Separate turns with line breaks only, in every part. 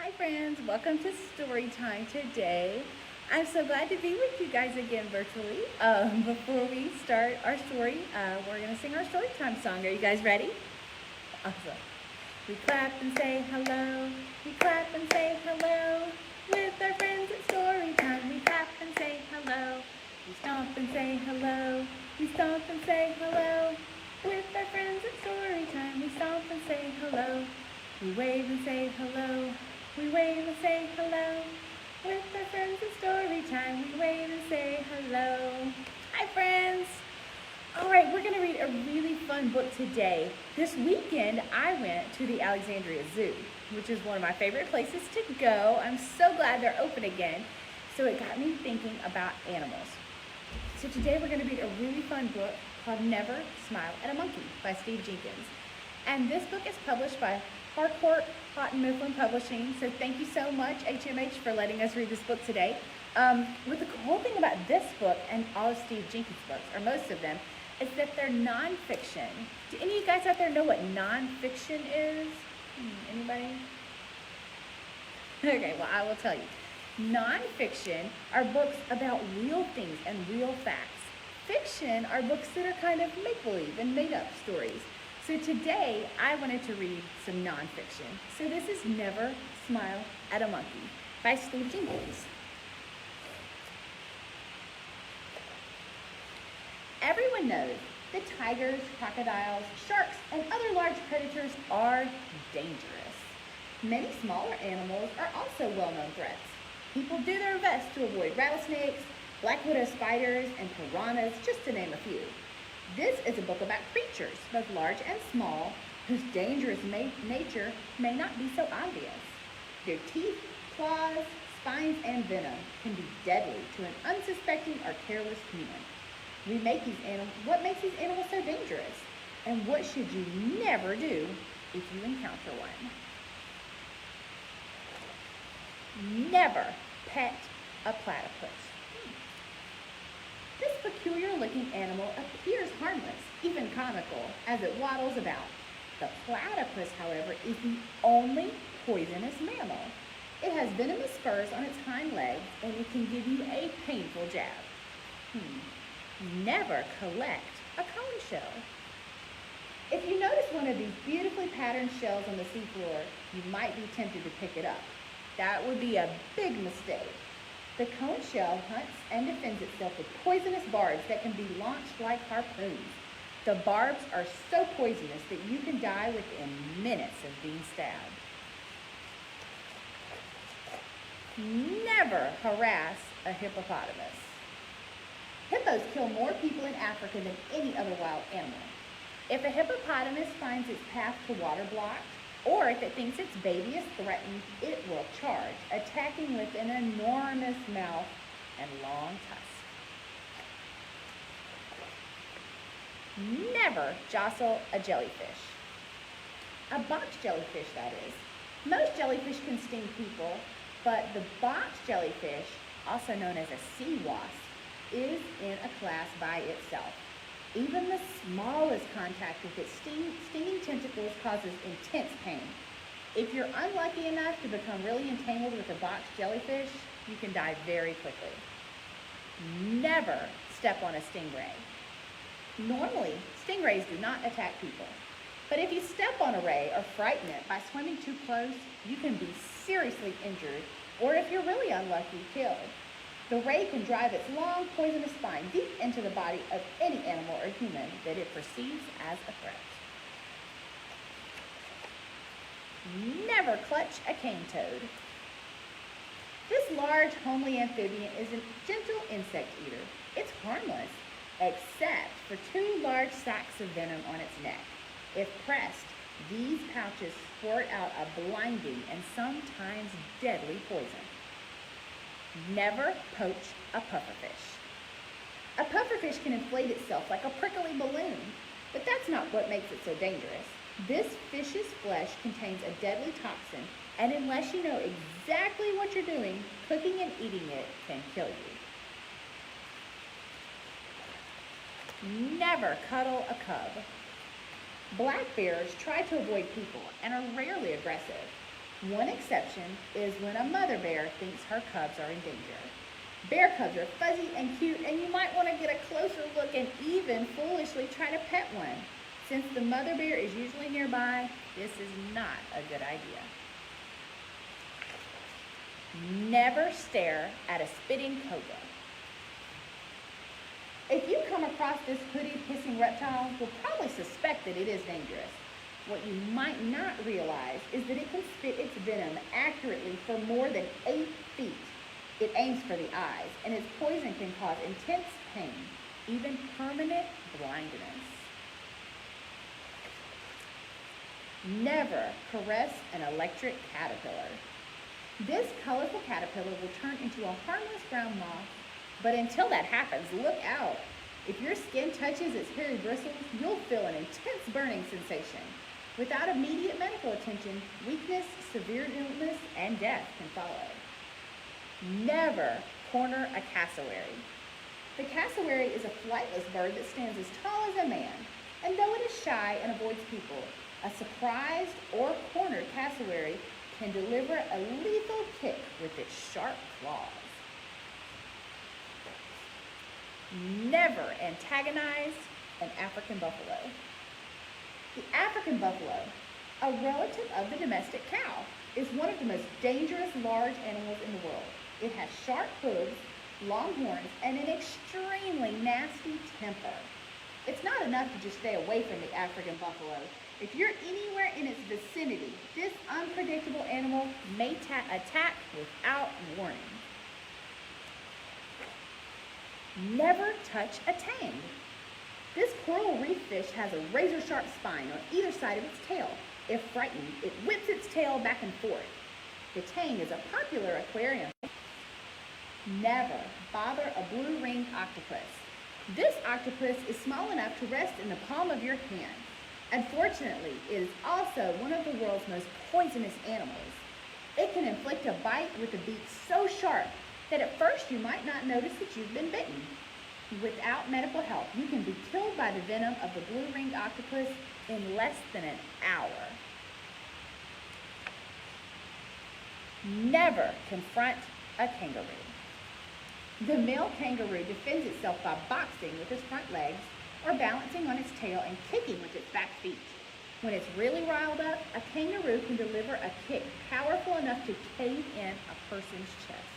Hi friends, welcome to Storytime today. I'm so glad to be with you guys again virtually. Before we start our story, we're going to sing our Storytime song. Are you guys ready? Awesome. We clap and say hello, we clap and say hello. With our friends at Storytime, we clap and say hello. We stomp and say hello, we stomp and say hello. With our friends at Storytime, we stomp and say hello. We wave and say hello, we wave and say hello. With our friends at Storytime, we wave and say hello. Hi friends! All right, we're going to read a really fun book today. This weekend, I went to the Alexandria Zoo, which is one of my favorite places to go. I'm so glad they're open again. So it got me thinking about animals. So today we're going to read a really fun book called Never Smile at a Monkey by Steve Jenkins. And this book is published by Harcourt Houghton Mifflin Publishing. So thank you so much, HMH, for letting us read this book today. What the cool thing about this book and all of Steve Jenkins' books, or most of them, is that they're nonfiction. Do any of you guys out there know what nonfiction is? Anybody? Okay, well, I will tell you. Nonfiction are books about real things and real facts. Fiction are books that are kind of make-believe and made-up stories. So today, I wanted to read some nonfiction. So this is Never Smile at a Monkey by Steve Jenkins. Everyone knows that tigers, crocodiles, sharks, and other large predators are dangerous. Many smaller animals are also well-known threats. People do their best to avoid rattlesnakes, black widow spiders, and piranhas, just to name a few. This is a book about creatures, both large and small, whose dangerous nature may not be so obvious. Their teeth, claws, spines, and venom can be deadly to an unsuspecting or careless human. What makes these animals so dangerous? And what should you never do if you encounter one? Never pet a platypus. This peculiar-looking animal appears harmless, even comical, as it waddles about. The platypus, however, is the only poisonous mammal. It has venomous spurs on its hind legs, and it can give you a painful jab. Never collect a cone shell. If you notice one of these beautifully patterned shells on the seafloor, you might be tempted to pick it up. That would be a big mistake. The cone shell hunts and defends itself with poisonous barbs that can be launched like harpoons. The barbs are so poisonous that you can die within minutes of being stabbed. Never harass a hippopotamus. Hippos kill more people in Africa than any other wild animal. If a hippopotamus finds its path to water blocked, or if it thinks its baby is threatened, it will charge, attacking with an enormous mouth and long tusk. Never jostle a jellyfish. A box jellyfish, that is. Most jellyfish can sting people, but the box jellyfish, also known as a sea wasp, is in a class by itself. Even the smallest contact with its stinging tentacles causes intense pain. If you're unlucky enough to become really entangled with a box jellyfish, you can die very quickly. Never step on a stingray. Normally, stingrays do not attack people. But if you step on a ray or frighten it by swimming too close, you can be seriously injured, or if you're really unlucky, killed. The ray can drive its long, poisonous spine deep into the body of any animal or human that it perceives as a threat. Never clutch a cane toad. This large, homely amphibian is a gentle insect eater. It's harmless, except for two large sacs of venom on its neck. If pressed, these pouches squirt out a blinding and sometimes deadly poison. Never poach a pufferfish. A pufferfish can inflate itself like a prickly balloon, but that's not what makes it so dangerous. This fish's flesh contains a deadly toxin, and unless you know exactly what you're doing, cooking and eating it can kill you. Never cuddle a cub. Black bears try to avoid people and are rarely aggressive. One exception is when a mother bear thinks her cubs are in danger. Bear cubs are fuzzy and cute, and you might want to get a closer look and even foolishly try to pet one. Since the mother bear is usually nearby, this is not a good idea. Never stare at a spitting cobra. If you come across this hooded, hissing reptile, you'll probably suspect that it is dangerous. What you might not realize is that it can spit its venom accurately for more than 8 feet. It aims for the eyes, and its poison can cause intense pain, even permanent blindness. Never caress an electric caterpillar. This colorful caterpillar will turn into a harmless brown moth, but until that happens, look out. If your skin touches its hairy bristles, you'll feel an intense burning sensation. Without immediate medical attention, weakness, severe illness, and death can follow. Never corner a cassowary. The cassowary is a flightless bird that stands as tall as a man, and though it is shy and avoids people, a surprised or cornered cassowary can deliver a lethal kick with its sharp claws. Never antagonize an African buffalo. The African buffalo, a relative of the domestic cow, is one of the most dangerous large animals in the world. It has sharp hooves, long horns, and an extremely nasty temper. It's not enough to just stay away from the African buffalo. If you're anywhere in its vicinity, this unpredictable animal may attack without warning. Never touch a tang. This coral reef fish has a razor-sharp spine on either side of its tail. If frightened, it whips its tail back and forth. The tang is a popular aquarium. Never bother a blue-ringed octopus. This octopus is small enough to rest in the palm of your hand. Unfortunately, it is also one of the world's most poisonous animals. It can inflict a bite with a beak so sharp that at first you might not notice that you've been bitten. Without medical help, you can be killed by the venom of the blue-ringed octopus in less than an hour. Never confront a kangaroo. The male kangaroo defends itself by boxing with its front legs or balancing on its tail and kicking with its back feet. When it's really riled up, a kangaroo can deliver a kick powerful enough to cave in a person's chest.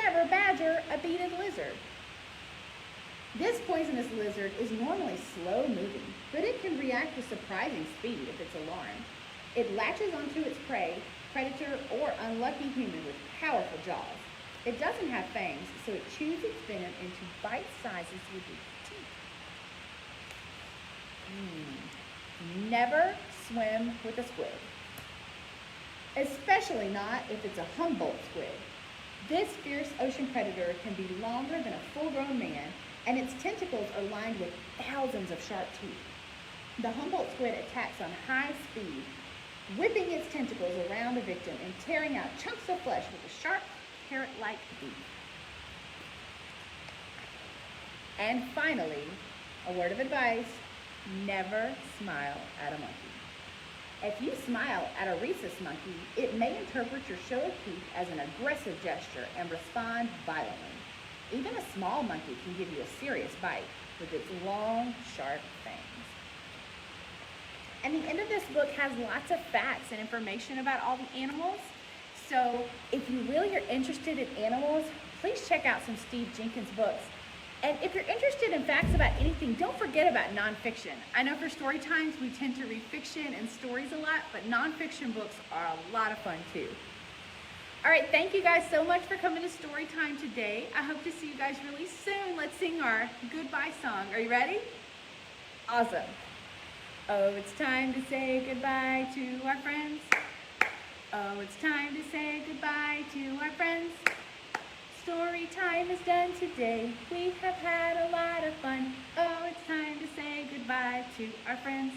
Never badger a beaded lizard. This poisonous lizard is normally slow moving, but it can react with surprising speed if it's alarmed. It latches onto its prey, predator, or unlucky human with powerful jaws. It doesn't have fangs, so it chews its venom into bite sizes with its teeth. Never swim with a squid, especially not if it's a Humboldt squid. This fierce ocean predator can be longer than a full-grown man, and its tentacles are lined with thousands of sharp teeth. The Humboldt squid attacks on high speed, whipping its tentacles around the victim and tearing out chunks of flesh with a sharp, carrot-like beak. And finally, a word of advice: never smile at a monkey. If you smile at a rhesus monkey, it may interpret your show of teeth as an aggressive gesture and respond violently. Even a small monkey can give you a serious bite with its long, sharp fangs. And the end of this book has lots of facts and information about all the animals. So if you really are interested in animals, please check out some Steve Jenkins books. And if you're interested in facts about anything, don't forget about nonfiction. I know for story times we tend to read fiction and stories a lot, but nonfiction books are a lot of fun too. All right, thank you guys so much for coming to Storytime today. I hope to see you guys really soon. Let's sing our goodbye song. Are you ready? Awesome. Oh, it's time to say goodbye to our friends. Oh, it's time to say goodbye to our friends. Story time is done today. We have had a lot of fun. Oh, it's time to say goodbye to our friends.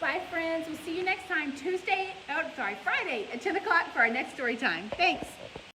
Bye, friends. We'll see you next time, Friday at 10 o'clock for our next story time. Thanks.